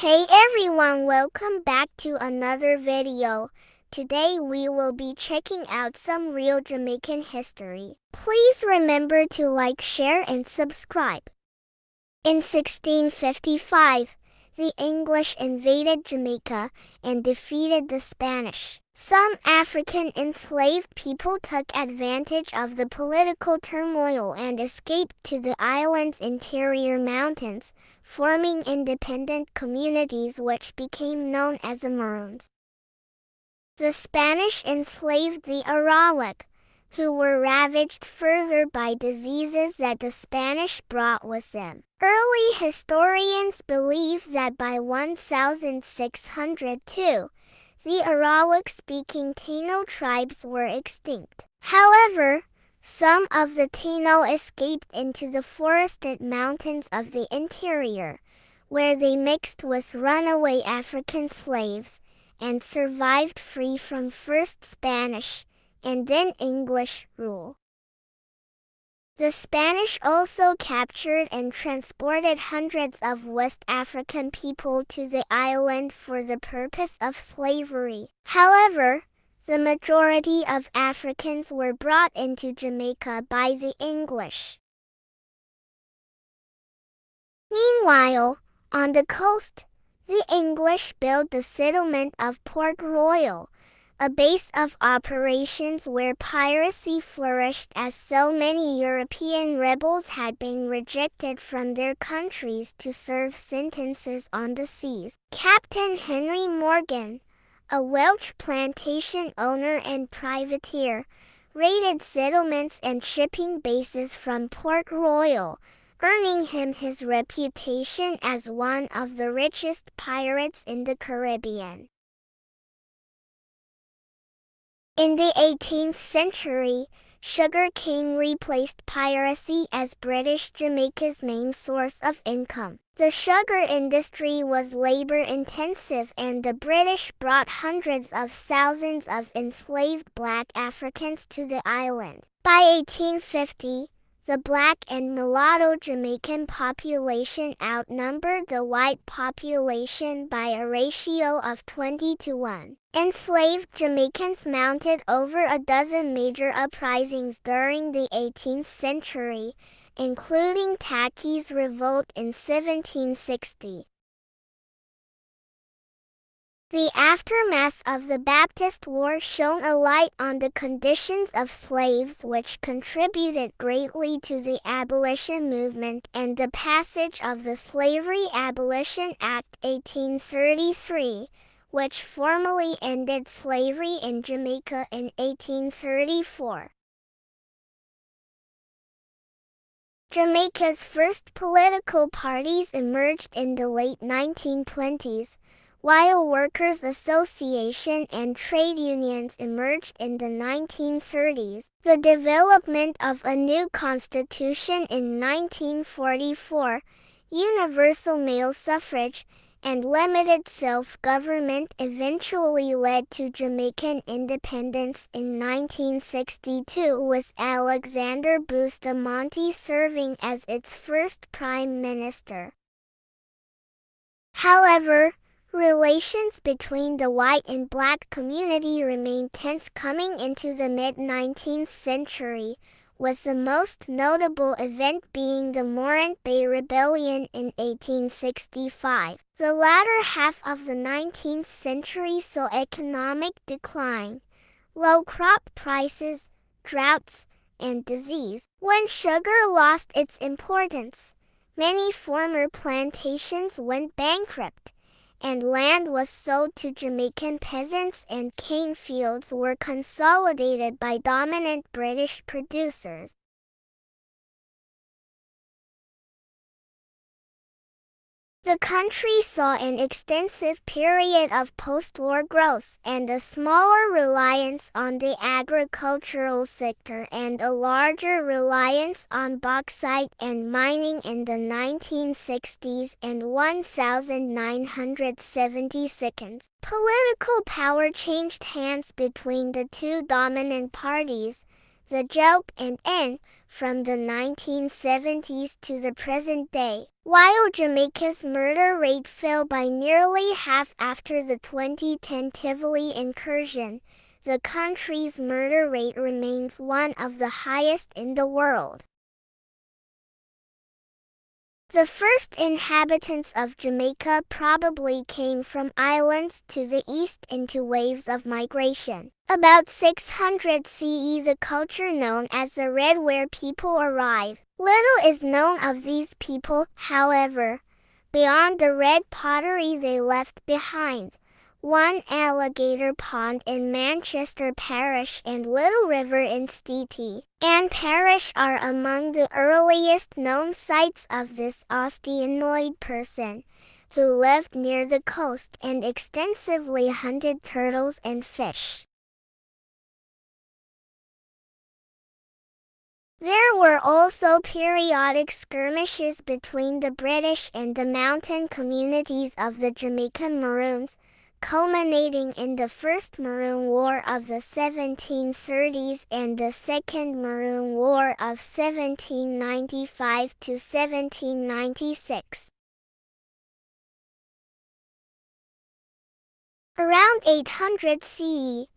Hey everyone, welcome back to another video. Today we will be checking out some real Jamaican history. Please remember to like, share and subscribe. In 1655, the English invaded Jamaica and defeated the Spanish. Some African enslaved people took advantage of the political turmoil and escaped to the island's interior mountains, forming independent communities which became known as the Maroons. The Spanish enslaved the Arawak, who were ravaged further by diseases that the Spanish brought with them. Early historians believe that by 1602, the Arawak-speaking Taino tribes were extinct. However, some of the Taino escaped into the forested mountains of the interior, where they mixed with runaway African slaves and survived free from first Spanish and then English rule. The Spanish also captured and transported hundreds of West African people to the island for the purpose of slavery. However, the majority of Africans were brought into Jamaica by the English. Meanwhile, on the coast, the English built the settlement of Port Royal, a base of operations where piracy flourished as so many European rebels had been rejected from their countries to serve sentences on the seas. Captain Henry Morgan, a Welsh plantation owner and privateer, raided settlements and shipping bases from Port Royal, earning him his reputation as one of the richest pirates in the Caribbean. In the 18th century, sugar cane replaced piracy as British Jamaica's main source of income. The sugar industry was labor-intensive and the British brought hundreds of thousands of enslaved black Africans to the island. By 1850, the black and mulatto Jamaican population outnumbered the white population by a ratio of 20-1. Enslaved Jamaicans mounted over a dozen major uprisings during the 18th century, including Tacky's Revolt in 1760. The aftermath of the Baptist War shone a light on the conditions of slaves, which contributed greatly to the abolition movement and the passage of the Slavery Abolition Act 1833, which formally ended slavery in Jamaica in 1834. Jamaica's first political parties emerged in the late 1920s, while workers' association and trade unions emerged in the 1930s. The development of a new constitution in 1944, universal male suffrage, and limited self-government eventually led to Jamaican independence in 1962, with Alexander Bustamante serving as its first prime minister. However, relations between the white and black community remained tense coming into the mid-19th century, with the most notable event being the Morant Bay Rebellion in 1865. The latter half of the 19th century saw economic decline, low crop prices, droughts, and disease. When sugar lost its importance, many former plantations went bankrupt, and land was sold to Jamaican peasants and cane fields were consolidated by dominant British producers. The country saw an extensive period of post-war growth and a smaller reliance on the agricultural sector and a larger reliance on bauxite and mining in the 1960s and 1972. Political power changed hands between the two dominant parties, the JOP and N, from the 1970s to the present day. While Jamaica's murder rate fell by nearly half after the 2010 Tivoli incursion, the country's murder rate remains one of the highest in the world. The first inhabitants of Jamaica probably came from islands to the east into waves of migration. About 600 CE, the culture known as the Red Ware people arrived. Little is known of these people, however, beyond the red pottery they left behind. One alligator pond in Manchester Parish and Little River in Steety and Parish are among the earliest known sites of this osteianoid person, who lived near the coast and extensively hunted turtles and fish. There were also periodic skirmishes between the British and the mountain communities of the Jamaican Maroons, culminating in the First Maroon War of the 1730s and the Second Maroon War of 1795 to 1796. Around 800 CE,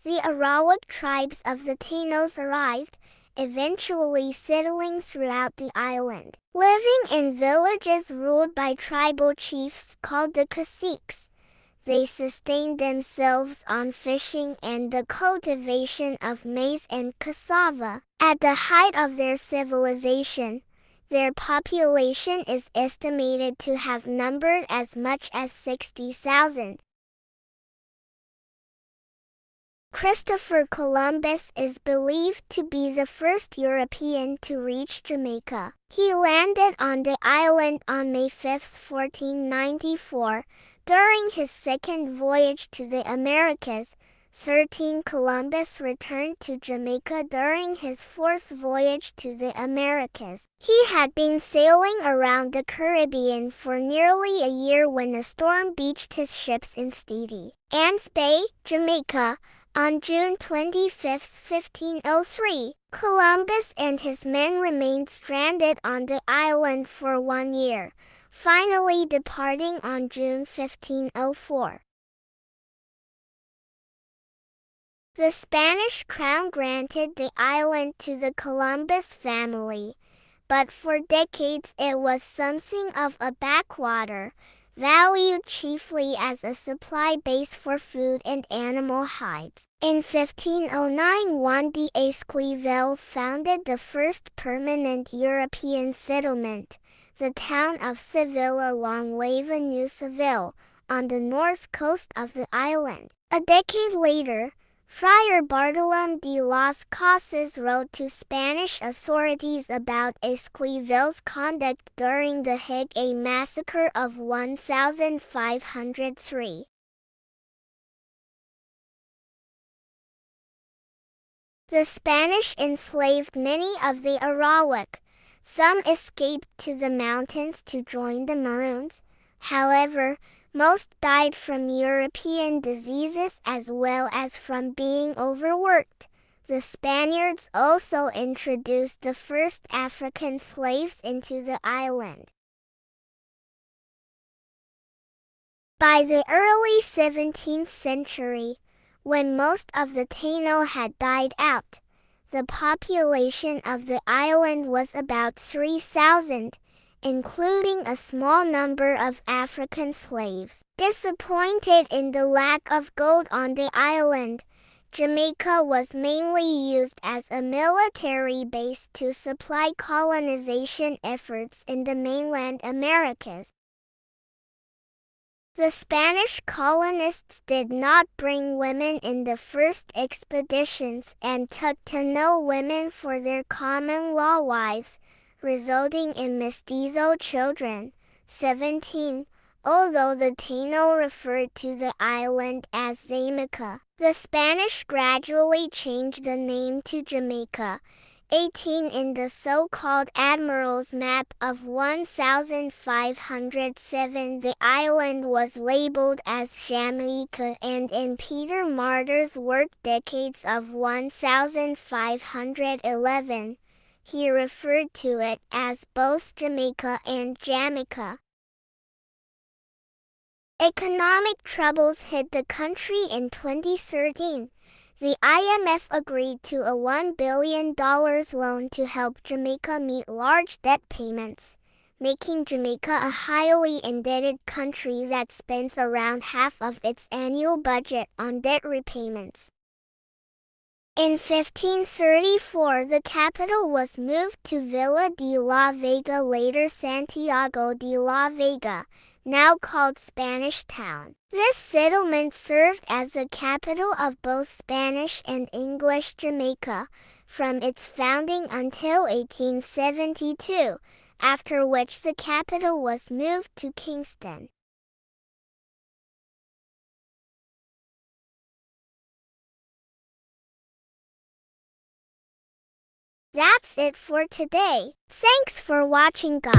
the Arawak tribes of the Tainos arrived, eventually settling throughout the island, living in villages ruled by tribal chiefs called the caciques. They sustained themselves on fishing and the cultivation of maize and cassava. At the height of their civilization, their population is estimated to have numbered as much as 60,000. Christopher Columbus is believed to be the first European to reach Jamaica. He landed on the island on May 5, 1494. During his second voyage to the Americas, Columbus returned to Jamaica during his fourth voyage to the Americas. He had been sailing around the Caribbean for nearly a year when a storm beached his ships in Steety, Anne's Bay, Jamaica, on June 25, 1503. Columbus and his men remained stranded on the island for 1 year, finally departing on June 1504. The Spanish crown granted the island to the Columbus family, but for decades it was something of a backwater, valued chiefly as a supply base for food and animal hides. In 1509, Juan de Esquivel founded the first permanent European settlement, the town of Seville along Nueva New Seville, on the north coast of the island. A decade later, Friar Bartolomé de las Casas wrote to Spanish authorities about Esquivel's conduct during the Hague massacre of 1503. The Spanish enslaved many of the Arawak. Some escaped to the mountains to join the Maroons. However, most died from European diseases as well as from being overworked. The Spaniards also introduced the first African slaves into the island. By the early 17th century, when most of the Taino had died out, the population of the island was about 3,000. Including a small number of African slaves. Disappointed in the lack of gold on the island, Jamaica was mainly used as a military base to supply colonization efforts in the mainland Americas. The Spanish colonists did not bring women in the first expeditions and took to no women for their common law wives, resulting in mestizo children, 17, although the Taino referred to the island as Jamaica. The Spanish gradually changed the name to Jamaica, 18 in the so-called Admiral's Map of 1507. The island was labeled as Jamaica, and in Peter Martyr's work Decades of 1511, he referred to it as both Jamaica and Jamaica. Economic troubles hit the country in 2013. The IMF agreed to a $1 billion loan to help Jamaica meet large debt payments, making Jamaica a highly indebted country that spends around half of its annual budget on debt repayments. In 1534, the capital was moved to Villa de la Vega, later Santiago de la Vega, now called Spanish Town. This settlement served as the capital of both Spanish and English Jamaica from its founding until 1872, after which the capital was moved to Kingston. That's it for today. Thanks for watching, guys.